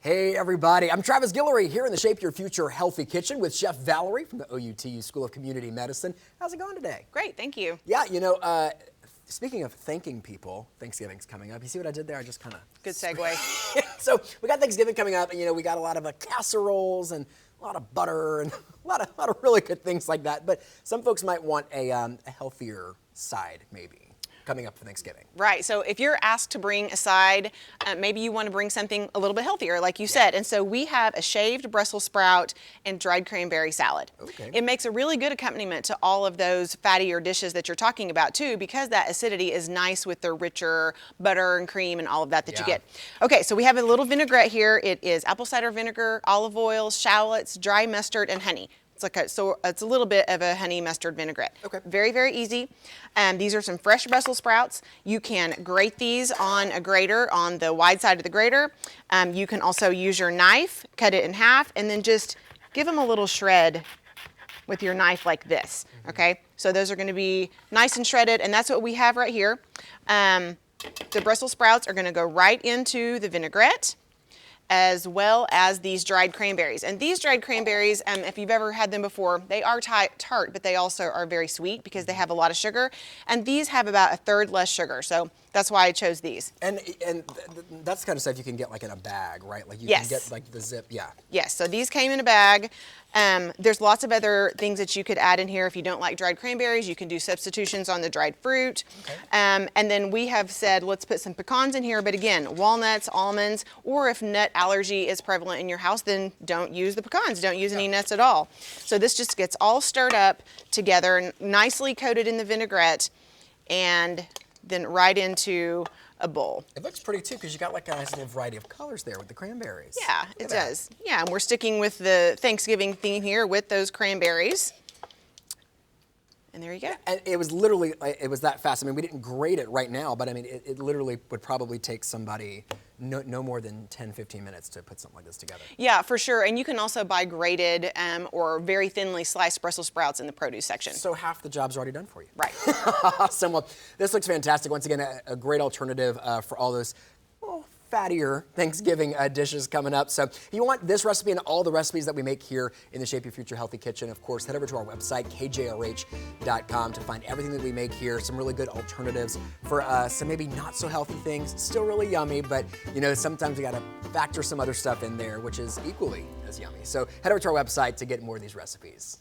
Hey everybody, I'm Travis Guillory here in the Shape Your Future Healthy Kitchen with Chef Valerie from the OUTU School of Community Medicine. How's it going today? Great, thank you. Yeah, speaking of thanking people, Thanksgiving's coming up. You see what I did there? I just kind of... Good segue. So we got Thanksgiving coming up, and we got a lot of casseroles and a lot of butter and a lot of really good things like that. But some folks might want a healthier side, maybe, coming up for Thanksgiving. Right, so if you're asked to bring a side, maybe you want to bring something a little bit healthier, like you said. And so we have a shaved Brussels sprout and dried cranberry salad. Okay. It makes a really good accompaniment to all of those fattier dishes that you're talking about too, because that acidity is nice with the richer butter and cream and all of that you get. Okay, so we have a little vinaigrette here. It is apple cider vinegar, olive oil, shallots, dry mustard, and honey. So it's a little bit of a honey mustard vinaigrette. Okay. Very, very easy. These are some fresh Brussels sprouts. You can grate these on a grater, on the wide side of the grater. You can also use your knife, cut it in half, and then just give them a little shred with your knife like this, okay? So those are gonna be nice and shredded, and that's what we have right here. The Brussels sprouts are gonna go right into the vinaigrette, as well as these dried cranberries. And these dried cranberries, if you've ever had them before, they are tart, but they also are very sweet because they have a lot of sugar. And these have about a third less sugar, so that's why I chose these. And that's the kind of stuff you can get like in a bag, right? Like you Yes. can get like the zip, yeah. Yes, so these came in a bag. There's lots of other things that you could add in here. If you don't like dried cranberries, you can do substitutions on the dried fruit. Okay. And then we have said, let's put some pecans in here, but again, walnuts, almonds, or if nut allergy is prevalent in your house, then don't use the pecans, don't use any nuts at all. So this just gets all stirred up together, nicely coated in the vinaigrette, and then right into a bowl. It looks pretty too, because you got like a nice little variety of colors there with the cranberries. Yeah, it does. Yeah, and we're sticking with the Thanksgiving theme here with those cranberries. And there you go. And it was literally, it was that fast. I mean, we didn't grate it right now, but I mean, it literally would probably take somebody no more than 10, 15 minutes to put something like this together. Yeah, for sure. And you can also buy grated or very thinly sliced Brussels sprouts in the produce section. So half the job's already done for you. Right. Awesome. Well, this looks fantastic. Once again, a great alternative for all those fattier Thanksgiving dishes coming up. So if you want this recipe and all the recipes that we make here in the Shape Your Future Healthy Kitchen, of course, head over to our website, kjrh.com, to find everything that we make here, some really good alternatives for some maybe not so healthy things, still really yummy, but sometimes we gotta factor some other stuff in there, which is equally as yummy. So head over to our website to get more of these recipes.